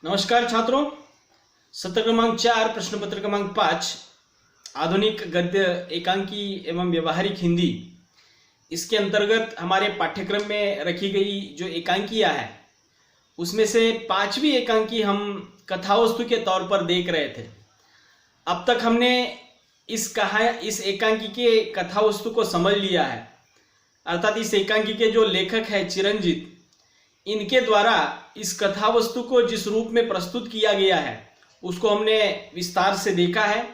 नमस्कार छात्रों, सत्र क्रमांक 4 प्रश्न पत्र क्रमांक 5 आधुनिक गद्य एकांकी एवं व्यवहारिक हिंदी, इसके अंतर्गत हमारे पाठ्यक्रम में रखी गई जो एकांकियां है उसमें से 5वीं एकांकी हम कथावस्तु के तौर पर देख रहे थे। अब तक हमने इस एकांकी के कथावस्तु को समझ लिया है, अर्थात इस एकांकी के जो लेखक है चिरंजीत, इनके द्वारा इस कथावस्तु को जिस रूप में प्रस्तुत किया गया है उसको हमने विस्तार से देखा है।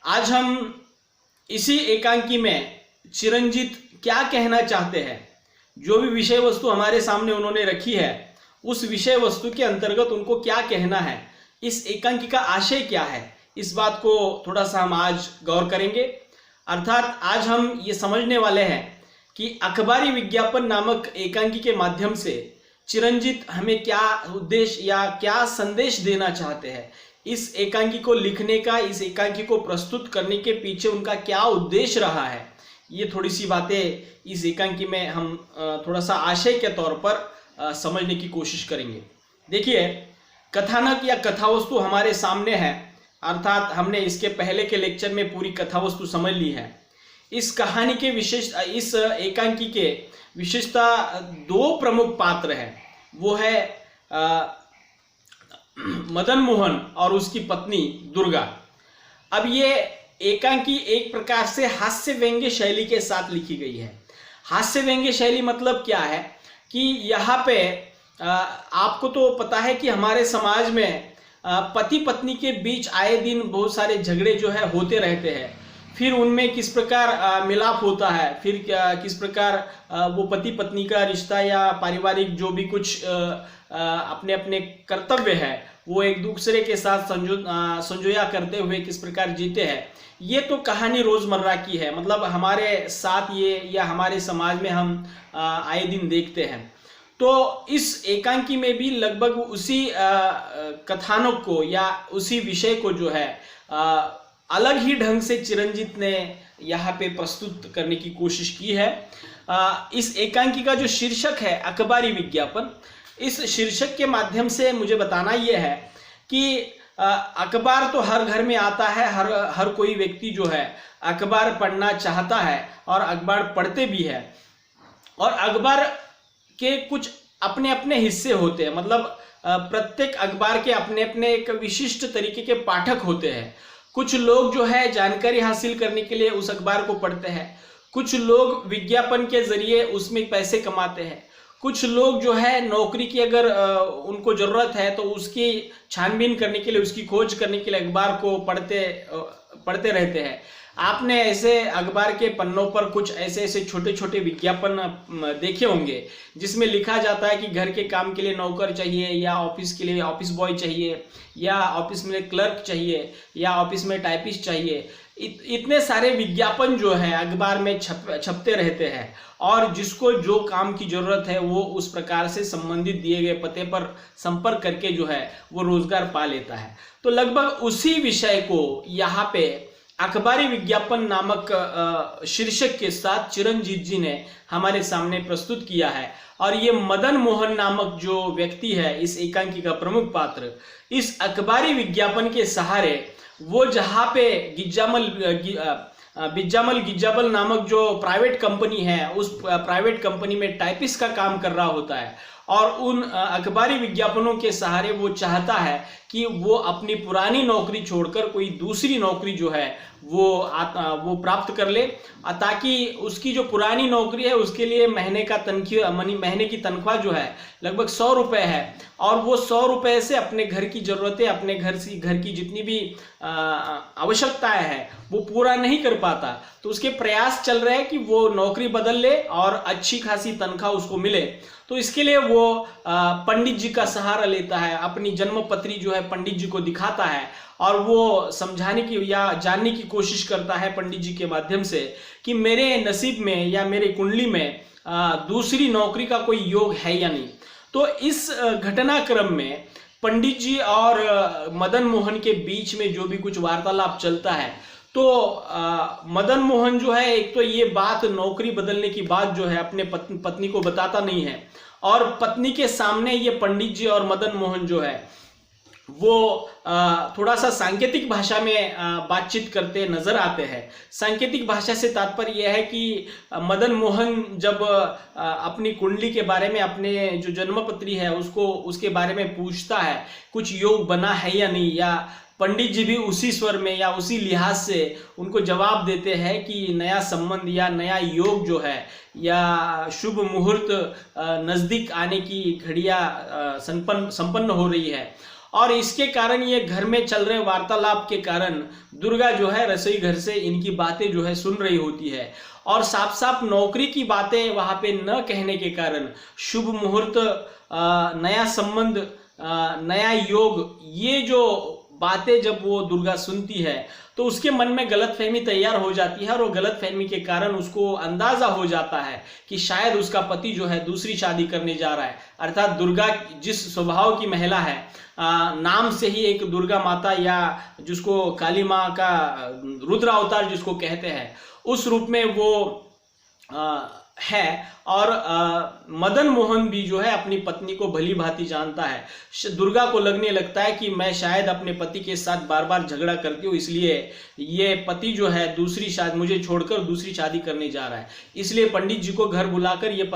आज हम इसी एकांकी में चिरंजीत क्या कहना चाहते हैं, जो भी विषय वस्तु हमारे सामने उन्होंने रखी है उस विषय वस्तु के अंतर्गत उनको क्या कहना है, इस एकांकी का आशय क्या है, इस बात को थोड़ा सा हम आज गौर करेंगे। अर्थात आज हम ये समझने वाले हैं कि अखबारी विज्ञापन नामक एकांकी के माध्यम से चिरंजीत हमें क्या उद्देश्य या क्या संदेश देना चाहते हैं, इस एकांकी को लिखने का, इस एकांकी को प्रस्तुत करने के पीछे उनका क्या उद्देश्य रहा है, ये थोड़ी सी बातें इस एकांकी में हम थोड़ा सा आशय के तौर पर समझने की कोशिश करेंगे। देखिए, कथानक या कथावस्तु हमारे सामने है, अर्थात हमने इसके पहले के लेक्चर में पूरी कथावस्तु समझ ली है। इस कहानी के इस एकांकी के विशेषता दो प्रमुख पात्र हैं, वो है मदन मोहन और उसकी पत्नी दुर्गा। अब ये एकांकी एक प्रकार से हास्य व्यंग्य शैली के साथ लिखी गई है। हास्य व्यंग्य शैली मतलब क्या है कि यहाँ पे आपको तो पता है कि हमारे समाज में पति पत्नी के बीच आए दिन बहुत सारे झगड़े जो है होते रहते हैं, फिर उनमें किस प्रकार मिलाप होता है, फिर किस प्रकार वो पति पत्नी का रिश्ता या पारिवारिक जो भी कुछ अपने अपने कर्तव्य है वो एक दूसरे के साथ संजोया करते हुए किस प्रकार जीते हैं। ये तो कहानी रोजमर्रा की है, मतलब हमारे साथ ये या हमारे समाज में हम आए दिन देखते हैं। तो इस एकांकी में भी लगभग उसी कथानक को या उसी विषय को जो है अलग ही ढंग से चिरंजीत ने यहाँ पे प्रस्तुत करने की कोशिश की है। इस एकांकी का जो शीर्षक है अखबारी विज्ञापन, इस शीर्षक के माध्यम से मुझे बताना यह है कि अखबार तो हर घर में आता है, हर कोई व्यक्ति जो है अखबार पढ़ना चाहता है और अखबार पढ़ते भी है। और अखबार के कुछ अपने अपने हिस्से होते हैं, मतलब प्रत्येक अखबार के अपने अपने एक विशिष्ट तरीके के पाठक होते हैं। कुछ लोग जो है जानकारी हासिल करने के लिए उस अखबार को पढ़ते हैं, कुछ लोग विज्ञापन के जरिए उसमें पैसे कमाते हैं, कुछ लोग जो है नौकरी की अगर उनको ज़रूरत है तो उसकी छानबीन करने के लिए, उसकी खोज करने के लिए अखबार को पढ़ते रहते हैं। आपने ऐसे अखबार के पन्नों पर कुछ ऐसे छोटे छोटे विज्ञापन देखे होंगे जिसमें लिखा जाता है कि घर के काम के लिए नौकर चाहिए, या ऑफिस के लिए ऑफिस बॉय चाहिए, या ऑफिस में क्लर्क चाहिए, या ऑफिस में टाइपिस्ट चाहिए। इतने सारे विज्ञापन जो है अखबार में छपते रहते हैं, और जिसको जो काम की जरूरत है वो उस प्रकार से संबंधित दिए गए पते पर संपर्क करके जो है वो रोजगार पा लेता है। तो लगभग उसी विषय को यहाँ पे अखबारी विज्ञापन नामक शीर्षक के साथ चिरंजीत जी ने हमारे सामने प्रस्तुत किया है। और ये मदन मोहन नामक जो व्यक्ति है, इस एकांकी का प्रमुख पात्र, इस अखबारी विज्ञापन के सहारे वो जहाँ पे गिज्जामल नामक जो प्राइवेट कंपनी है, उस प्राइवेट कंपनी में टाइपिस्ट का काम कर रहा होता है, और उन अखबारी विज्ञापनों के सहारे वो चाहता है कि वो अपनी पुरानी नौकरी छोड़कर कोई दूसरी नौकरी जो है वो प्राप्त कर ले, ताकि उसकी जो पुरानी नौकरी है उसके लिए महीने की तनख्वाह जो है लगभग 100 रुपये है, और वो 100 रुपये से अपने घर की ज़रूरतें, अपने घर की जितनी भी आवश्यकताएं हैं वो पूरा नहीं कर पाता। तो उसके प्रयास चल रहे हैं कि वो नौकरी बदल ले और अच्छी खासी तनख्वाह उसको मिले। तो इसके लिए वो पंडित जी का सहारा लेता है, अपनी जन्मपत्री जो है पंडित जी को दिखाता है, और वो समझाने की या जानने की कोशिश करता है पंडित जी के माध्यम से कि मेरे नसीब में या मेरे कुंडली में दूसरी नौकरी का कोई योग है या नहीं। तो इस घटनाक्रम में पंडित जी और मदन मोहन के बीच में जो भी कुछ वार्तालाप चलता है, तो मदन मोहन जो है एक तो ये बात नौकरी बदलने की बात जो है अपने पत्नी को बताता नहीं है, और पत्नी के सामने ये पंडित जी और मदन मोहन जो है वो थोड़ा सा सांकेतिक भाषा में बातचीत करते नजर आते हैं। सांकेतिक भाषा से तात्पर्य यह है कि मदन मोहन जब अपनी कुंडली के बारे में, अपने जो जन्मपत्री है उसको, उसके बारे में पूछता है कुछ योग बना है या नहीं, या पंडित जी भी उसी स्वर में या उसी लिहाज से उनको जवाब देते हैं कि नया संबंध या नया योग जो है या शुभ मुहूर्त नजदीक आने की घड़ियां संपन्न हो रही है। और इसके कारण ये घर में चल रहे वार्तालाप के कारण दुर्गा जो है रसोई घर से इनकी बातें जो है सुन रही होती है, और साफ साफ नौकरी की बातें वहां पे न कहने के कारण शुभ मुहूर्त, नया संबंध, नया योग, ये जो बातें जब वो दुर्गा सुनती है तो उसके मन में गलतफहमी तैयार हो जाती है, और वो गलतफहमी के कारण उसको अंदाजा हो जाता है कि शायद उसका पति जो है दूसरी शादी करने जा रहा है। अर्थात दुर्गा जिस स्वभाव की महिला है, नाम से ही एक दुर्गा माता या जिसको काली माँ का रुद्र अवतार जिसको कहते हैं, उस रूप में वो है। और मदन मोहन भी जो है अपनी पत्नी को भली भांति जानता है। दुर्गा को लगने लगता है कि मैं शायद अपने पति के साथ बार बार झगड़ा करती हूँ, इसलिए ये पति जो है दूसरी शादी, मुझे छोड़कर दूसरी शादी करने जा रहा है। इसलिए पंडित जी को घर बुलाकर ये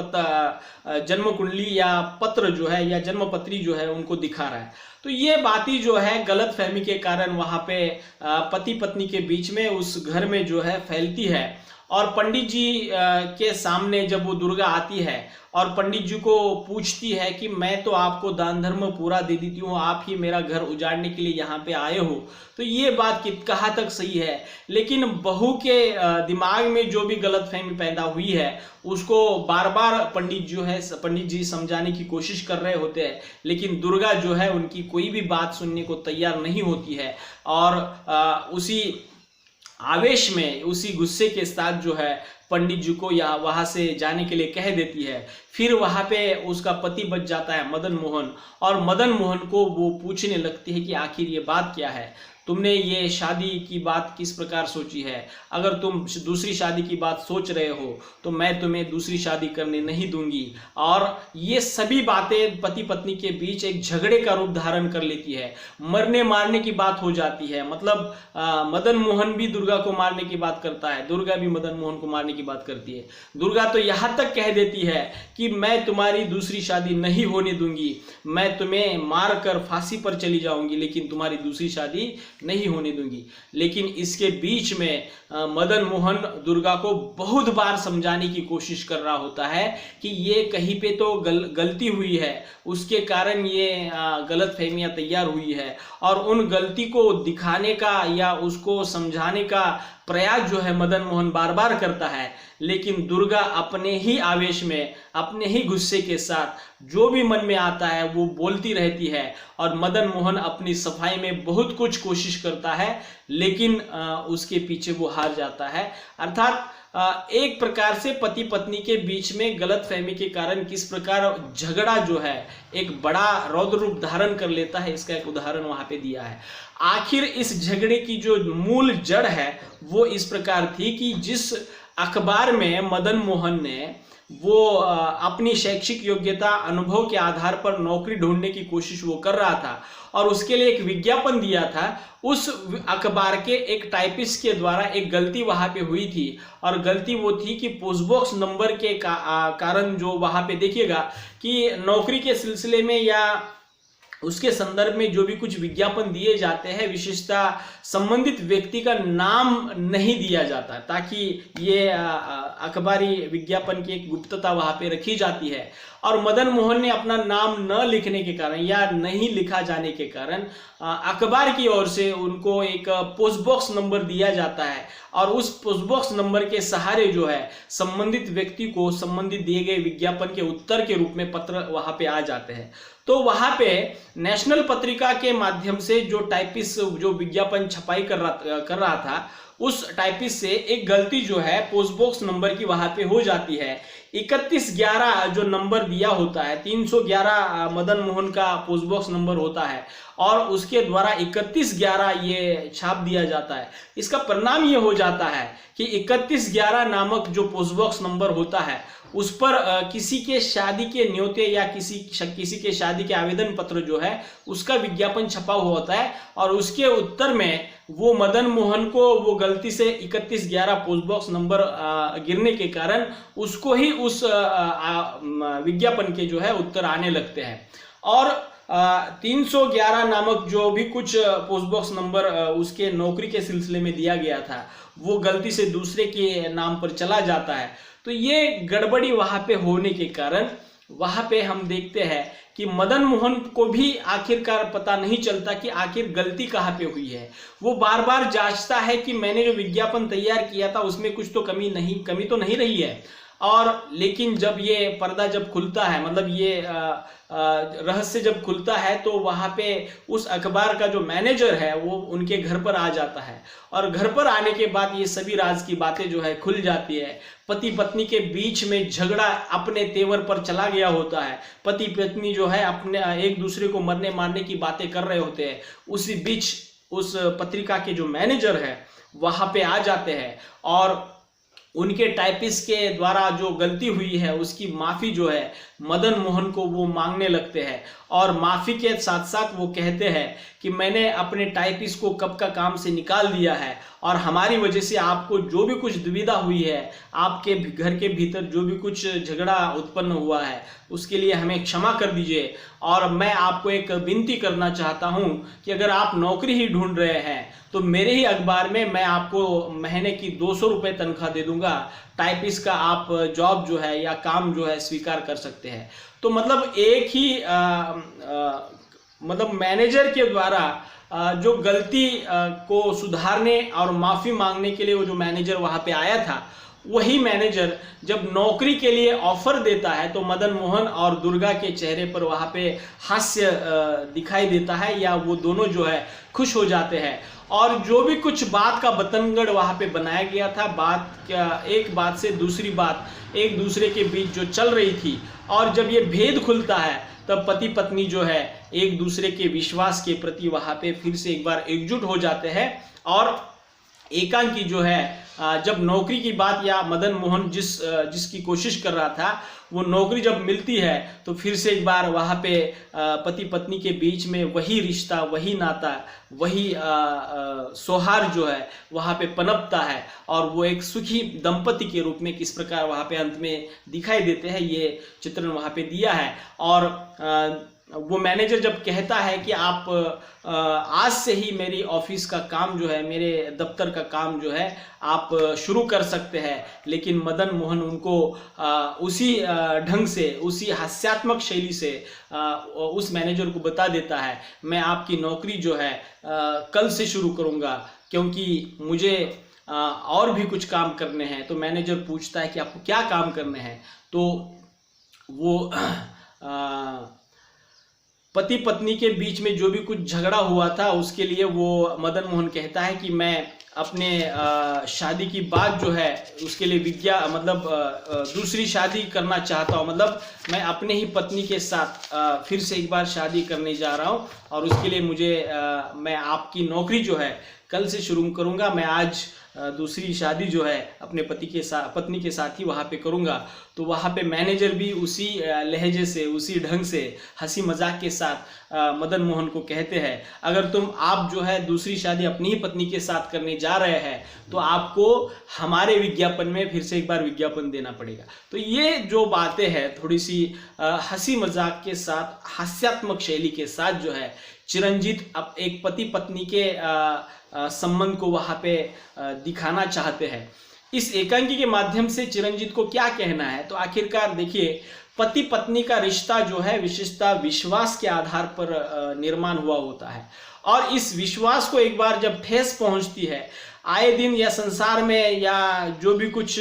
जन्म कुंडली या पत्र जो है या जन्मपत्री जो है उनको दिखा रहा है। तो ये बातें जो है गलत फहमी के कारण वहां पे पति पत्नी के बीच में उस घर में जो है फैलती है। और पंडित जी के सामने जब वो दुर्गा आती है और पंडित जी को पूछती है कि मैं तो आपको दान धर्म पूरा दे देती हूँ, आप ही मेरा घर उजाड़ने के लिए यहाँ पे आए हो, तो ये बात कहाँ तक सही है। लेकिन बहू के दिमाग में जो भी गलतफहमी पैदा हुई है उसको बार बार पंडित जी समझाने की कोशिश कर रहे होते हैं, लेकिन दुर्गा जो है उनकी कोई भी बात सुनने को तैयार नहीं होती है। और उसी आवेश में, उसी गुस्से के साथ जो है पंडित जी को या वहां से जाने के लिए कह देती है। फिर वहां पे उसका पति बच जाता है मदन मोहन, और मदन मोहन को वो पूछने लगती है कि आखिर ये बात क्या है, तुमने ये शादी की बात किस प्रकार सोची है, अगर तुम दूसरी शादी की बात सोच रहे हो तो मैं तुम्हें दूसरी शादी करने नहीं दूंगी। और ये सभी बातें पति पत्नी के बीच एक झगड़े का रूप धारण कर लेती है, मरने मारने की बात हो जाती है। मतलब मदन मोहन भी दुर्गा को मारने की बात करता है, दुर्गा भी मदन मोहन को मारने की बात करती है। दुर्गा तो यहाँ तक कह देती है कि मैं तुम्हारी दूसरी शादी नहीं होने दूंगी, मैं तुम्हें मार कर फांसी पर चली जाऊंगी, लेकिन तुम्हारी दूसरी शादी नहीं होने दूंगी। लेकिन इसके बीच में मदन मोहन दुर्गा को बहुत बार समझाने की कोशिश कर रहा होता है कि ये कहीं पे तो गलती हुई है, उसके कारण ये गलतफहमियां तैयार हुई है। और उन गलती को दिखाने का या उसको समझाने का प्रयास जो है मदन मोहन बार बार करता है, लेकिन दुर्गा अपने ही आवेश में, अपने ही गुस्से के साथ जो भी मन में आता है वो बोलती रहती है। और मदन मोहन अपनी सफाई में बहुत कुछ कोशिश करता है, लेकिन उसके पीछे वो हार जाता है। अर्थात एक प्रकार से पति पत्नी के बीच में गलतफहमी के कारण किस प्रकार झगड़ा जो है एक बड़ा रौद्र रूप धारण कर लेता है, इसका एक उदाहरण वहां पे दिया है। आखिर इस झगड़े की जो मूल जड़ है वो इस प्रकार थी कि जिस अखबार में मदन मोहन ने वो अपनी शैक्षिक योग्यता, अनुभव के आधार पर नौकरी ढूंढने की कोशिश वो कर रहा था और उसके लिए एक विज्ञापन दिया था, उस अखबार के एक टाइपिस्ट के द्वारा एक गलती वहां पे हुई थी। और गलती वो थी कि पोस्टबॉक्स नंबर के कारण जो वहां पे देखिएगा कि नौकरी के सिलसिले में या उसके संदर्भ में जो भी कुछ विज्ञापन दिए जाते हैं, विशेषतः संबंधित व्यक्ति का नाम नहीं दिया जाता, ताकि ये अखबारी विज्ञापन की एक गुप्तता वहां पे रखी जाती है। और मदन मोहन ने अपना नाम न लिखने के कारण या नहीं लिखा जाने के कारण अखबार की ओर से उनको एक पोस्ट बॉक्स नंबर दिया जाता है, और उस पोस्ट बॉक्स नंबर के सहारे जो है संबंधित व्यक्ति को संबंधित दिए गए विज्ञापन के उत्तर के रूप में पत्र वहां पे आ जाते हैं। तो वहां पे नेशनल पत्रिका के माध्यम से जो टाइपिस्ट जो विज्ञापन छपाई कर रहा था, उस टाइपिस्ट से एक गलती जो है पोस्ट बॉक्स नंबर की वहां पे हो जाती है। 3111 जो नंबर दिया होता है, 311 मदन मोहन का पोस्ट बॉक्स नंबर होता है, और उसके द्वारा 3111 ये छाप दिया जाता है। इसका परिणाम ये हो जाता है कि 3111 नामक जो पोस्ट बॉक्स नंबर होता है उस पर किसी के शादी के न्योते या किसी के शादी के आवेदन पत्र जो है उसका विज्ञापन छपा हुआ होता है, और उसके उत्तर में वो मदन मोहन को वो गलती से 3111 पोस्ट बॉक्स नंबर गिरने के कारण उसको ही उस विज्ञापन के जो है उत्तर आने लगते हैं। और 311 नामक जो भी कुछ पोस्ट बॉक्स नंबर उसके नौकरी के सिलसिले में दिया गया था वो गलती से दूसरे के नाम पर चला जाता है। तो ये गड़बड़ी वहां पे होने के कारण वहां पे हम देखते हैं कि मदन मोहन को भी आखिरकार पता नहीं चलता कि आखिर गलती कहाँ पे हुई है। वो बार बार जांचता है कि मैंने जो विज्ञापन तैयार किया था उसमें कुछ तो कमी तो नहीं रही है। और लेकिन जब ये पर्दा जब खुलता है, मतलब ये रहस्य जब खुलता है, तो वहां पे उस अखबार का जो मैनेजर है वो उनके घर पर आ जाता है, और घर पर आने के बाद ये सभी राज की बातें जो है खुल जाती है। पति पत्नी के बीच में झगड़ा अपने तेवर पर चला गया होता है, पति पत्नी जो है अपने एक दूसरे को मरने मारने की बातें कर रहे होते हैं। उसी बीच उस पत्रिका के जो मैनेजर है वहां पे आ जाते हैं और उनके टाइपिस्ट के द्वारा जो गलती हुई है उसकी माफ़ी जो है मदन मोहन को वो मांगने लगते हैं। और माफ़ी के साथ साथ वो कहते हैं कि मैंने अपने टाइपिस्ट को कब का काम से निकाल दिया है, और हमारी वजह से आपको जो भी कुछ दुविधा हुई है, आपके घर के भीतर जो भी कुछ झगड़ा उत्पन्न हुआ है, उसके लिए हमें क्षमा कर दीजिए। और मैं आपको एक विनती करना चाहता हूं कि अगर आप नौकरी ही ढूंढ रहे हैं तो मेरे ही अखबार में मैं आपको महीने की 200 रुपये तनख्वाह दे दूंगा, टाइपिस्ट का आप जॉब जो है या काम जो है स्वीकार कर सकते हैं। तो मतलब एक ही मतलब मैनेजर के द्वारा जो गलती को सुधारने और माफ़ी मांगने के लिए वो जो मैनेजर वहाँ पे आया था, वही मैनेजर जब नौकरी के लिए ऑफर देता है तो मदन मोहन और दुर्गा के चेहरे पर वहाँ पे हास्य दिखाई देता है, या वो दोनों जो है खुश हो जाते हैं। और जो भी कुछ बात का बतंगड़ वहाँ पे बनाया गया था, एक बात से दूसरी बात एक दूसरे के बीच जो चल रही थी, और जब ये भेद खुलता है तब पति पत्नी जो है एक दूसरे के विश्वास के प्रति वहाँ पे फिर से एक बार एकजुट हो जाते हैं। और एकांकी जो है जब नौकरी की बात, या मदन मोहन जिसकी कोशिश कर रहा था, वो नौकरी जब मिलती है तो फिर से एक बार वहाँ पे पति पत्नी के बीच में वही रिश्ता, वही नाता, वही सौहार्द जो है वहाँ पे पनपता है, और वो एक सुखी दंपति के रूप में किस प्रकार वहाँ पे अंत में दिखाई देते हैं, ये चित्रण वहाँ पे दिया है। और वो मैनेजर जब कहता है कि आप आज से ही मेरी ऑफिस का काम जो है, मेरे दफ्तर का काम जो है आप शुरू कर सकते हैं, लेकिन मदन मोहन उनको उसी ढंग से, उसी हास्यात्मक शैली से उस मैनेजर को बता देता है, मैं आपकी नौकरी जो है कल से शुरू करूँगा, क्योंकि मुझे और भी कुछ काम करने हैं। तो मैनेजर पूछता है कि आपको क्या काम करने हैं, तो वो पति पत्नी के बीच में जो भी कुछ झगड़ा हुआ था उसके लिए वो मदन मोहन कहता है कि मैं अपने शादी की बात जो है उसके लिए दूसरी शादी करना चाहता हूँ, मतलब मैं अपने ही पत्नी के साथ फिर से एक बार शादी करने जा रहा हूँ, और उसके लिए मैं आपकी नौकरी जो है कल से शुरू करूँगा। मैं आज दूसरी शादी जो है अपने पत्नी के साथ ही वहाँ पे करूँगा। तो वहाँ पे मैनेजर भी उसी लहजे से, उसी ढंग से हंसी मजाक के साथ मदन मोहन को कहते हैं, अगर आप जो है दूसरी शादी अपनी ही पत्नी के साथ करने जा रहे हैं तो आपको हमारे विज्ञापन में फिर से एक बार विज्ञापन देना पड़ेगा। तो ये जो बातें हैं थोड़ी सी हंसी मजाक के साथ, हास्यात्मक शैली के साथ जो है चिरंजीत अब एक पति पत्नी के संबंध को वहाँ पे दिखाना चाहते हैं। इस एकांकी के माध्यम से चिरंजीत को क्या कहना है, तो आखिरकार देखिए, पति पत्नी का रिश्ता जो है विशेषता विश्वास के आधार पर निर्माण हुआ होता है, और इस विश्वास को एक बार जब ठेस पहुंचती है, आए दिन या संसार में या जो भी कुछ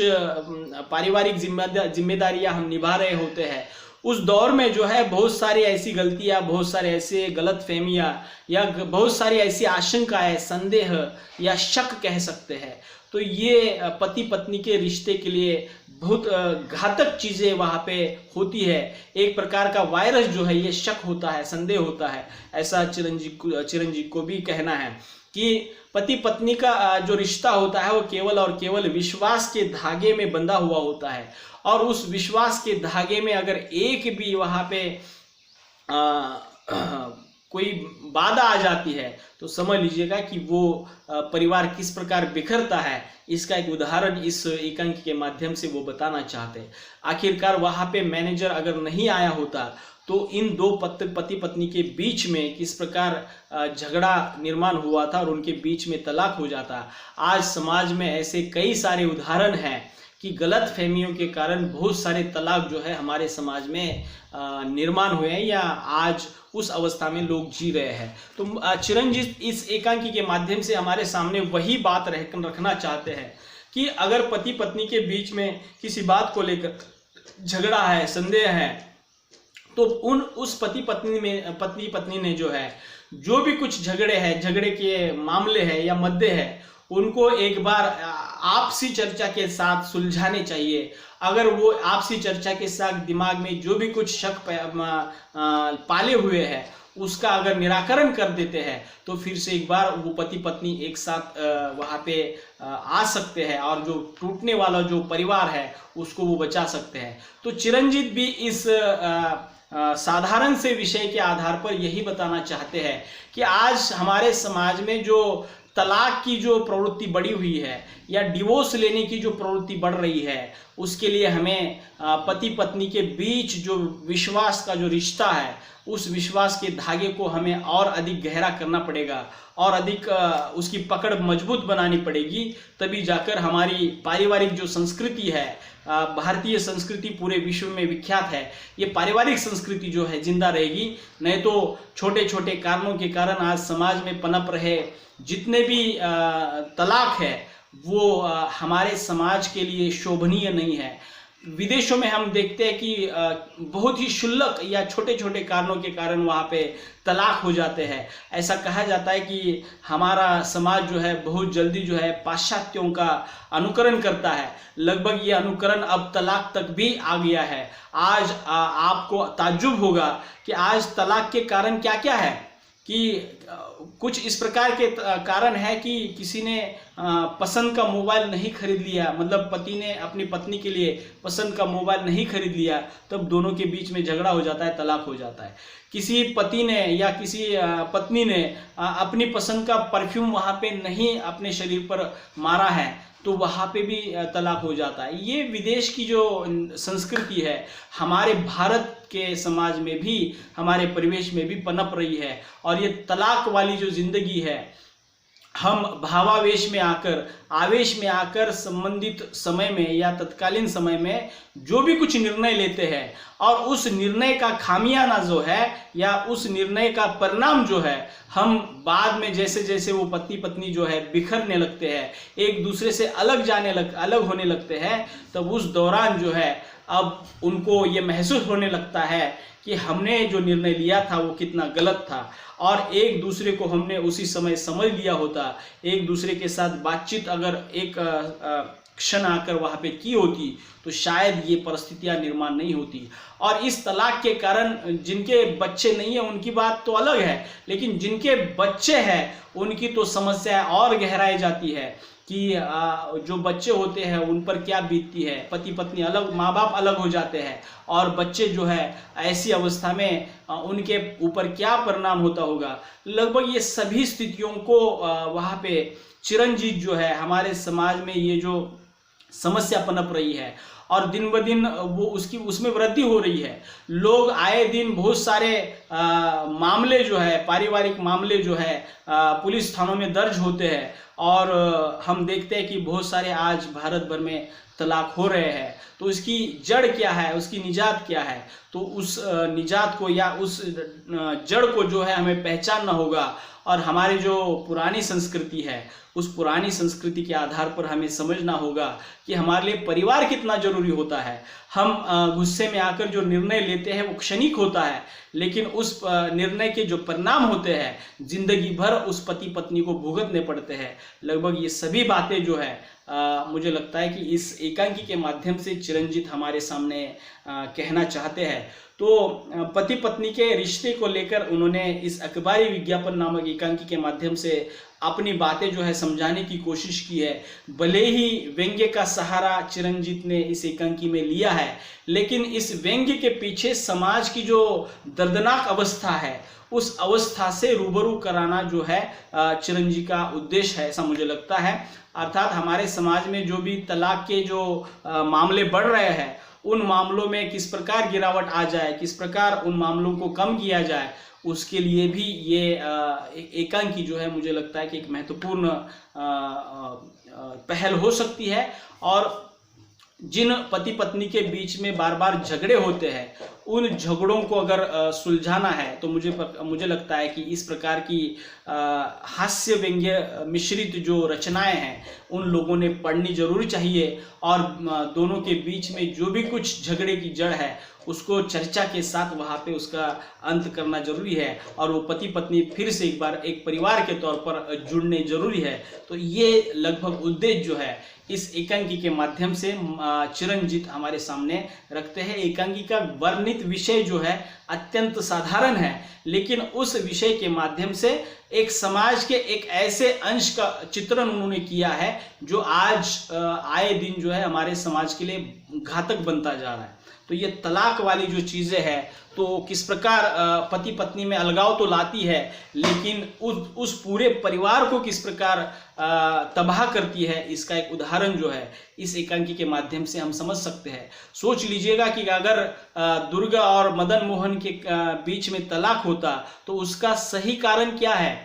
पारिवारिक जिम्मेदारियां हम निभा रहे होते हैं, उस दौर में जो है बहुत सारी ऐसी गलतियां, बहुत सारे ऐसे गलत फहमियाँ, या बहुत सारी ऐसी आशंकाएं, संदेह या शक कह सकते हैं, तो ये पति पत्नी के रिश्ते के लिए बहुत घातक चीज़ें वहाँ पे होती है। एक प्रकार का वायरस जो है, ये शक होता है, संदेह होता है। ऐसा चिरंजीव को भी कहना है कि पति पत्नी का जो रिश्ता होता है वो केवल और केवल विश्वास के धागे में बंधा हुआ होता है, और उस विश्वास के धागे में अगर एक भी वहाँ पे कोई बाधा आ जाती है तो समझ लीजिएगा कि वो परिवार किस प्रकार बिखरता है। इसका एक उदाहरण इस एकांकी के माध्यम से वो बताना चाहते हैं। आखिरकार वहाँ पे मैनेजर अगर नहीं आया होता तो इन दो पति पत्नी के बीच में किस प्रकार झगड़ा निर्माण हुआ था और उनके बीच में तलाक हो जाता। आज समाज में ऐसे कई सारे उदाहरण हैं कि गलत फहमियों के कारण बहुत सारे तलाक जो है हमारे समाज में निर्माण हुए हैं, या आज उस अवस्था में लोग जी रहे हैं। तो चिरंजीव इस एकांकी के माध्यम से हमारे सामने वही बात रखना चाहते हैं कि अगर पति पत्नी के बीच में किसी बात को लेकर झगड़ा है, संदेह है, तो उस पति पत्नी ने जो है, जो भी कुछ झगड़े के मामले हैं या मुद्दे हैं, उनको एक बार आपसी चर्चा के साथ सुलझाने चाहिए। अगर वो आपसी चर्चा के साथ दिमाग में जो भी कुछ शक पाले हुए हैं उसका अगर निराकरण कर देते हैं तो फिर से एक बार वो पति पत्नी एक साथ वहाँ पे आ सकते हैं, और जो टूटने वाला जो परिवार है उसको वो बचा सकते हैं। तो चिरंजीव भी इस साधारण से विषय के आधार पर यही बताना चाहते हैं कि आज हमारे समाज में जो तलाक की जो प्रवृत्ति बढ़ी हुई है या डिवोर्स लेने की जो प्रवृत्ति बढ़ रही है, उसके लिए हमें पति पत्नी के बीच जो विश्वास का जो रिश्ता है, उस विश्वास के धागे को हमें और अधिक गहरा करना पड़ेगा और अधिक उसकी पकड़ मजबूत बनानी पड़ेगी। तभी जाकर हमारी पारिवारिक जो संस्कृति है, भारतीय संस्कृति पूरे विश्व में विख्यात है, ये पारिवारिक संस्कृति जो है जिंदा रहेगी। नहीं तो छोटे छोटे कारणों के कारण आज समाज में पनप रहे जितने भी तलाक है वो हमारे समाज के लिए शोभनीय नहीं है। विदेशों में हम देखते हैं कि बहुत ही क्षुल्लक या छोटे छोटे कारणों के कारण वहाँ पे तलाक हो जाते हैं। ऐसा कहा जाता है कि हमारा समाज जो है बहुत जल्दी जो है पाश्चात्यों का अनुकरण करता है। लगभग ये अनुकरण अब तलाक तक भी आ गया है। आज आपको ताज्जुब होगा कि आज तलाक के कारण क्या क्या है, कि कुछ इस प्रकार के कारण है कि किसी ने पसंद का मोबाइल नहीं खरीद लिया, मतलब पति ने अपनी पत्नी के लिए पसंद का मोबाइल नहीं खरीद लिया, तब दोनों के बीच में झगड़ा हो जाता है, तलाक हो जाता है। किसी पति ने या किसी पत्नी ने अपनी पसंद का परफ्यूम वहाँ पे नहीं अपने शरीर पर मारा है, तो वहाँ पे भी तलाक हो जाता है। ये विदेश की जो संस्कृति है हमारे भारत के समाज में भी, हमारे परिवेश में भी पनप रही है। और ये तलाक वाली जो जिंदगी है, हम भावावेश में आकर, आवेश में आकर संबंधित समय में या तत्कालीन समय में जो भी कुछ निर्णय लेते हैं, और उस निर्णय का खामियाना जो है या उस निर्णय का परिणाम जो है, हम बाद में जैसे जैसे वो पति पत्नी जो है बिखरने लगते हैं, एक दूसरे से अलग होने लगते हैं, तब उस दौरान जो है अब उनको ये महसूस होने लगता है कि हमने जो निर्णय लिया था वो कितना गलत था, और एक दूसरे को हमने उसी समय समझ लिया होता, एक दूसरे के साथ बातचीत अगर एक क्षण आकर वहाँ पे की होती तो शायद ये परिस्थितियाँ निर्माण नहीं होती। और इस तलाक के कारण जिनके बच्चे नहीं है उनकी बात तो अलग है, लेकिन जिनके बच्चे हैं उनकी तो समस्या और गहराई जाती है कि जो बच्चे होते हैं उन पर क्या बीतती है। पति पत्नी अलग, माँ बाप अलग हो जाते हैं, और बच्चे जो है ऐसी अवस्था में उनके ऊपर क्या परिणाम होता होगा। लगभग ये सभी स्थितियों को वहाँ पे चिरंजीव जो है हमारे समाज में ये जो समस्या पनप रही है और दिन ब दिन वो उसमें वृद्धि हो रही है। लोग आए दिन बहुत सारे मामले जो है, पारिवारिक मामले जो है पुलिस थानों में दर्ज होते हैं, और हम देखते हैं कि बहुत सारे आज भारत भर में तलाक हो रहे हैं। तो उसकी जड़ क्या है, उसकी निजात क्या है, तो उस निजात को या उस जड़ को जो है हमें पहचानना होगा। और हमारी जो पुरानी संस्कृति है उस पुरानी संस्कृति के आधार पर हमें समझना होगा कि हमारे लिए परिवार कितना जरूरी होता है। हम गुस्से में आकर जो निर्णय लेते हैं वो क्षणिक होता है, लेकिन उस निर्णय के जो परिणाम होते हैं जिंदगी भर उस पति पत्नी को भुगतने पड़ते हैं। लगभग ये सभी बातें जो है मुझे लगता है कि इस एकांकी के माध्यम से चिरंजीत हमारे सामने कहना चाहते हैं। तो पति पत्नी के रिश्ते को लेकर उन्होंने इस अखबारी विज्ञापन नामक एकांकी के माध्यम से अपनी बातें जो है समझाने की कोशिश की है। भले ही व्यंग्य का सहारा चिरंजीत ने इस एकांकी में लिया है, लेकिन इस व्यंग्य के पीछे समाज की जो दर्दनाक अवस्था है उस अवस्था से रूबरू कराना जो है चिरंजीत का उद्देश्य है, ऐसा मुझे लगता है। अर्थात हमारे समाज में जो भी तलाक के जो मामले बढ़ रहे हैं उन मामलों में किस प्रकार गिरावट आ जाए, किस प्रकार उन मामलों को कम किया जाए, उसके लिए भी ये एकांकी जो है मुझे लगता है कि एक महत्वपूर्ण पहल हो सकती है। और जिन पति पत्नी के बीच में बार बार झगड़े होते हैं उन झगड़ों को अगर सुलझाना है तो मुझे लगता है कि इस प्रकार की हास्य व्यंग्य मिश्रित जो रचनाएं हैं उन लोगों ने पढ़नी जरूर चाहिए। और दोनों के बीच में जो भी कुछ झगड़े की जड़ है उसको चर्चा के साथ वहाँ पे उसका अंत करना जरूरी है, और वो पति पत्नी फिर से एक बार एक परिवार के तौर पर जुड़ने जरूरी है। तो ये लगभग उद्देश्य जो है इस एकांकी के माध्यम से चिरंजीत हमारे सामने रखते हैं। एकांकी का वर्णित विषय जो है अत्यंत साधारण है, लेकिन उस विषय के माध्यम से एक समाज के एक ऐसे अंश का चित्रण उन्होंने किया है जो आज आए दिन जो है हमारे समाज के लिए घातक बनता जा रहा है। तो ये तलाक वाली जो चीज़ें हैं तो किस प्रकार पति पत्नी में अलगाव तो लाती है, लेकिन उस पूरे परिवार को किस प्रकार तबाह करती है, इसका एक उदाहरण जो है इस एकांकी के माध्यम से हम समझ सकते हैं। सोच लीजिएगा कि अगर दुर्गा और मदन मोहन के बीच में तलाक होता तो उसका सही कारण क्या है,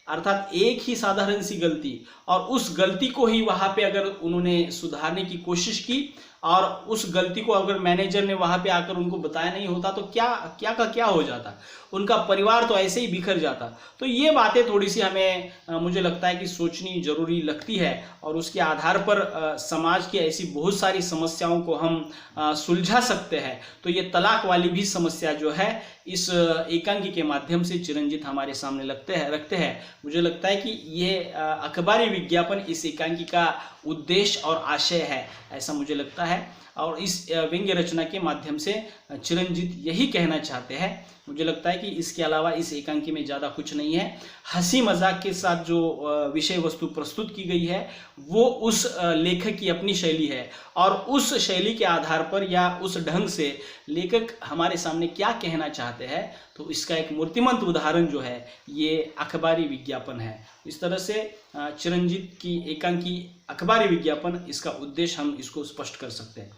अर्थात एक ही साधारण सी गलती, और उस गलती को ही वहाँ पे अगर उन्होंने सुधारने की कोशिश की और उस गलती को अगर मैनेजर ने वहाँ पे आकर उनको बताया नहीं होता तो क्या हो जाता, उनका परिवार तो ऐसे ही बिखर जाता। तो ये बातें थोड़ी सी हमें मुझे लगता है कि सोचनी जरूरी लगती है, और उसके आधार पर समाज की ऐसी बहुत सारी समस्याओं को हम सुलझा सकते हैं। तो ये तलाक वाली भी समस्या जो है इस एकांकी के माध्यम से चिरंजीत हमारे सामने रखते हैं। मुझे लगता है कि ये अखबारी विज्ञापन इस एकांकी का उद्देश्य और आशय है, ऐसा मुझे लगता है। और इस व्यंग्य रचना के माध्यम से चिरंजीत यही कहना चाहते हैं। मुझे लगता है कि इसके अलावा इस एकांकी में ज़्यादा कुछ नहीं है। हंसी मजाक के साथ जो विषय वस्तु प्रस्तुत की गई है वो उस लेखक की अपनी शैली है, और उस शैली के आधार पर या उस ढंग से लेखक हमारे सामने क्या कहना चाहते हैं तो इसका एक मूर्तिमंत उदाहरण जो है ये अखबारी विज्ञापन है। इस तरह से चिरंजीत की एकांकी अखबारी विज्ञापन, इसका उद्देश्य हम इसको स्पष्ट कर सकते हैं।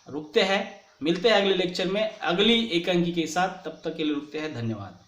रुकते हैं, मिलते हैं अगले लेक्चर में अगली एकांकी के साथ, तब तक के लिए रुकते हैं। धन्यवाद।